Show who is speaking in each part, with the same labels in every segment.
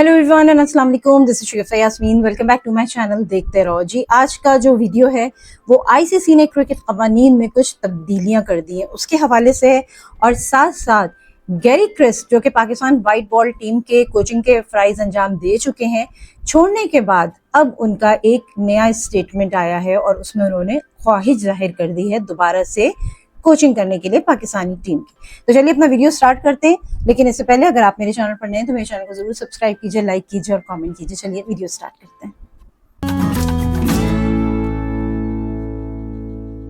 Speaker 1: Hello everyone and अस्सलाम वालेकुम, this is Shagufta Yasmin. Welcome back to my channel. देखते रहो जी। आज का जो वीडियो है वो आईसीसी ने क्रिकेट कवानीन में कुछ तब्दीलियां कर दी हैं उसके हवाले से है, और साथ साथ गैरी क्रिस्ट जो कि पाकिस्तान वाइट बॉल टीम के कोचिंग के फ़राइज़ अंजाम दे चुके हैं, छोड़ने के बाद अब उनका एक नया स्टेटमेंट आया है और उसमें उन्होंने ख्वाहिश जाहिर कर दी है दोबारा से कोचिंग करने के लिए पाकिस्तानी टीम की। तो चलिए अपना वीडियो स्टार्ट करते हैं, लेकिन इससे पहले अगर आप मेरे चैनल पर नए हैं तो मेरे चैनल को जरूर सब्सक्राइब कीजिए, लाइक कीजिए और कमेंट कीजिए। चलिए वीडियो स्टार्ट करते हैं।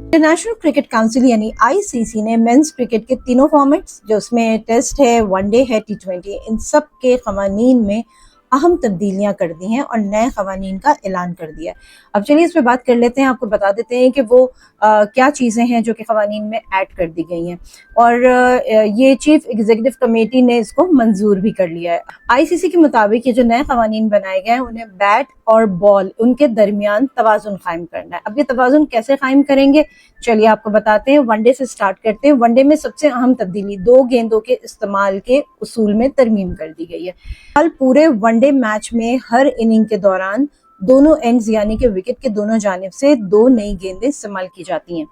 Speaker 1: इंटरनेशनल क्रिकेट काउंसिल यानी आईसीसी ने मेंस क्रिकेट के तीनों फॉर्मेट्स, जो उसमें टेस्ट है, वनडे है, टी20, इन सब के कवानीन में अहम तब्दीलियां कर दी हैं और नए कवानीन का ऐलान कर दिया है। अब चलिए इस पे बात कर लेते हैं, आपको बता देते हैं कि वो क्या चीज़ें हैं जो कि कवानीन में ऐड कर दी गई हैं, और ये चीफ एग्जीक्यूटिव कमेटी ने इसको मंजूर भी कर लिया है। आईसीसी के मुताबिक ये जो नए कवानीन बनाए गए हैं उन्हें बैट और बॉल उनके दरमियान तवाजुन कायम करना है। अब ये तवाजुन कैसे कायम करेंगे, चलिए आपको बताते हैं। वनडे से स्टार्ट करते हैं। वनडे में सबसे अहम तब्दीली 2 गेंदों के इस्तेमाल के उसूल में तरमीम कर दी गई है। कल पूरे वनडे मैच में हर इनिंग के दौरान दोनों एंड्स यानी कि विकेट के दोनों जानिब से 2 नई गेंदें इस्तेमाल की जाती हैं,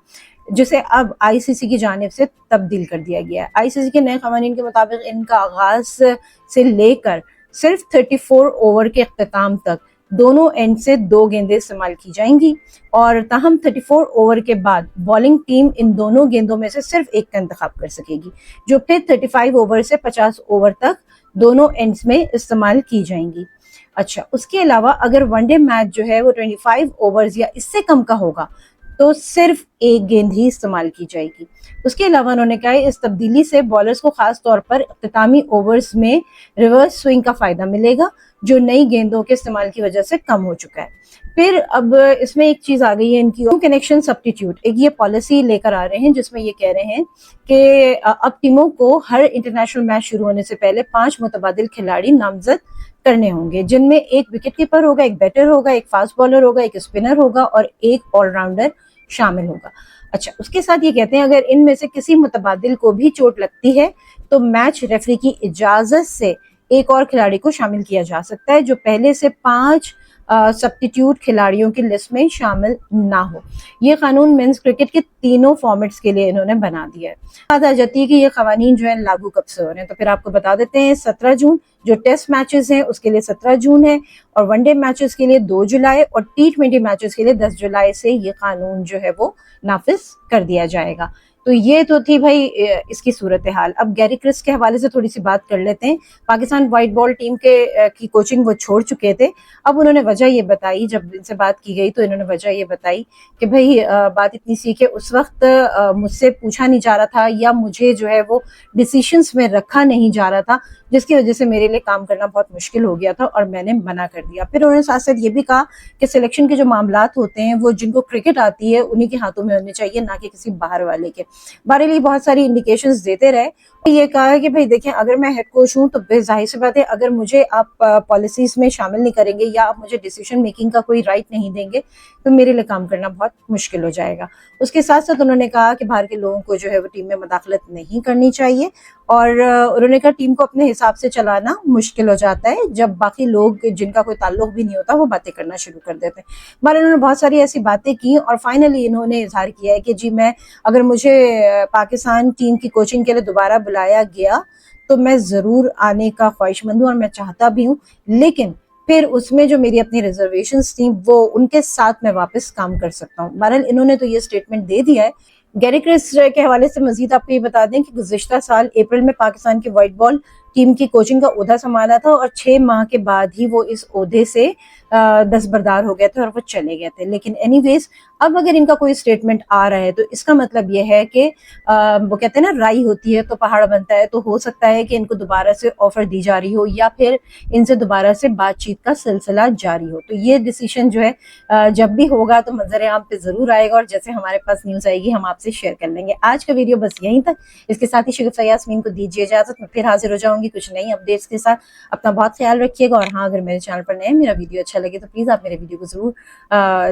Speaker 1: जिसे अब आईसीसी की जानिब से तब्दील कर दिया गया है। आईसीसी के नए कवानीन के मुताबिक इनका आगाज से लेकर सिर्फ 34 ओवर के अख्ताम तक दोनों एंड से 2 गेंदें इस्तेमाल की जाएंगी, और ताहम 34 ओवर के बाद बॉलिंग टीम इन दोनों गेंदों में से सिर्फ एक का इंतखाब कर सकेगी, जो फिर 35 ओवर से 50 ओवर तक दोनों एंड्स में इस्तेमाल की जाएंगी। अच्छा, उसके अलावा अगर वनडे मैच जो है वो 25 ओवर्स या इससे कम का होगा तो सिर्फ एक गेंद ही इस्तेमाल की जाएगी। उसके अलावा उन्होंने कहा इस तब्दीली से बॉलर्स को खास तौर पर इख्तितामी ओवर्स में रिवर्स स्विंग का फायदा मिलेगा, जो नई गेंदों के इस्तेमाल की वजह से कम हो चुका है। फिर अब इसमें एक चीज आ गई है इनकी, कनेक्शन सब्स्टिट्यूट। एक ये पॉलिसी लेकर आ रहे हैं जिसमें ये कह रहे हैं कि अब टीमों को हर इंटरनेशनल मैच शुरू होने से पहले 5 मुतबादिल खिलाड़ी नामजद करने होंगे, जिनमें एक विकेट कीपर होगा, एक बैटर होगा, एक फास्ट बॉलर होगा, एक स्पिनर होगा और एक ऑलराउंडर शामिल होगा। अच्छा, उसके साथ ये कहते हैं अगर इनमें से किसी मुतबादिल को भी चोट लगती है तो मैच रेफरी की इजाजत से एक और खिलाड़ी को शामिल किया जा सकता है जो पहले से 5 सब्स्टिट्यूट खिलाड़ियों की लिस्ट में शामिल ना हो। ये कानून मेंस क्रिकेट के तीनों फॉर्मेट्स के लिए इन्होंने बना दिया है। बात आ जाती है कि ये कवानीन जो है लागू कब से हो रहे हैं, तो फिर आपको बता देते हैं 17 जून जो टेस्ट मैचेस हैं उसके लिए 17 जून है, और वनडे मैचेस के लिए 2 जुलाई और टी20 मैचेस के लिए 10 जुलाई से ये कानून जो है वो नाफिज कर दिया जाएगा। तो ये तो थी भाई इसकी सूरत हाल। अब गैरी क्रिस्ट के हवाले से थोड़ी सी बात कर लेते हैं। पाकिस्तान वाइट बॉल टीम के की कोचिंग वो छोड़ चुके थे। अब उन्होंने वजह ये बताई, जब इनसे बात की गई तो इन्होंने वजह ये बताई कि भाई बात इतनी सी कि उस वक्त मुझसे पूछा नहीं जा रहा था या मुझे जो है वो डिसीशंस में रखा नहीं जा रहा था, जिसकी वजह से मेरे लिए काम करना बहुत मुश्किल हो गया था और मैंने मना कर दिया। फिर उन्होंने साथ साथ ये भी कहा कि सिलेक्शन के जो मामलात होते हैं वो जिनको क्रिकेट आती है उन्हीं के हाथों में होने चाहिए, ना कि किसी बाहर वाले के। बारे लिए बहुत सारी इंडिकेशंस देते रहे। ये कहा है कि भाई देखें, अगर मैं हेड कोच हूं तो जाहिर सी बात है अगर मुझे आप पॉलिसीज में शामिल नहीं करेंगे या आप मुझे डिसीजन मेकिंग का कोई राइट नहीं देंगे तो मेरे लिए काम करना बहुत मुश्किल हो जाएगा। उसके साथ साथ उन्होंने कहा कि बाहर के लोगों को जो है वो टीम में मदाखलत नहीं करनी चाहिए, और उन्होंने कहा टीम को अपने हिसाब से चलाना मुश्किल हो जाता है जब बाकी लोग जिनका कोई ताल्लुक भी नहीं होता वो बातें करना शुरू कर देते हैं। बारे उन्होंने बहुत सारी ऐसी बातें की और फाइनली इन्होंने इजहार किया है कि जी मैं, अगर मुझे पाकिस्तान टीम की कोचिंग के लिए दोबारा बुलाया गया तो मैं जरूर आने का ख्वाहिशमंद हूँ और मैं चाहता भी हूँ, लेकिन फिर उसमें जो मेरी अपनी रिजर्वेशंस थी वो उनके साथ मैं वापस काम कर सकता हूँ। बहरहाल इन्होंने तो ये स्टेटमेंट दे दिया है। गैरी क्रिस्ट के हवाले से मजीद आपको ये बता दें कि गुज़िश्ता साल अप्रैल में पाकिस्तान की वाइट बॉल टीम की कोचिंग का ओहदा संभाला था और 6 माह के बाद ही वो इस ओहदे से दस्तबरदार हो गए थे और वो चले गए थे। लेकिन एनीवेज अब अगर इनका कोई स्टेटमेंट आ रहा है तो इसका मतलब ये है कि वो कहते हैं ना राई होती है तो पहाड़ बनता है, तो हो सकता है कि इनको दोबारा से ऑफर दी जा रही हो या फिर इनसे दोबारा से बातचीत का सिलसिला जारी हो। तो ये डिसीजन जो है जब भी होगा तो मंजर आम पे जरूर आएगा और जैसे हमारे पास न्यूज आएगी हम आपसे शेयर कर लेंगे। आज का वीडियो बस यहीं तक। इसके साथ ही शगुफ्ता यास्मीन को दीजिए इजाजत। मैं फिर हाजिर हो जाऊंगी कुछ नई अपडेट्स के साथ। अपना बहुत ख्याल रखिएगा, और हाँ, अगर मेरे चैनल पर नए मेरा वीडियो अच्छा اچھا لگے تو پلیز آپ میرے ویڈیو کو ضرور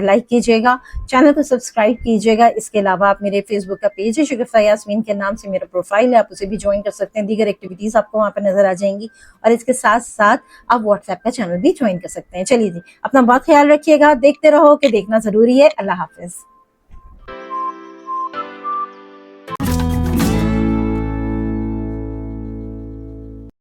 Speaker 1: لائک کیجیے گا, چینل کو سبسکرائب کیجیے گا. اس کے علاوہ آپ میرے فیس بک کا پیج ہے شگفتہ یاسمین کے نام سے میرا پروفائل ہے, آپ اسے بھی جوائن کر سکتے ہیں. دیگر ایکٹیویٹیز آپ کو وہاں پہ نظر آ جائیں گی, اور اس کے ساتھ ساتھ آپ واٹس ایپ کا چینل بھی جوائن کر سکتے ہیں. چلیے جی, اپنا بہت خیال رکھیے گا, دیکھتے رہو کہ دیکھنا ضروری ہے. اللہ حافظ.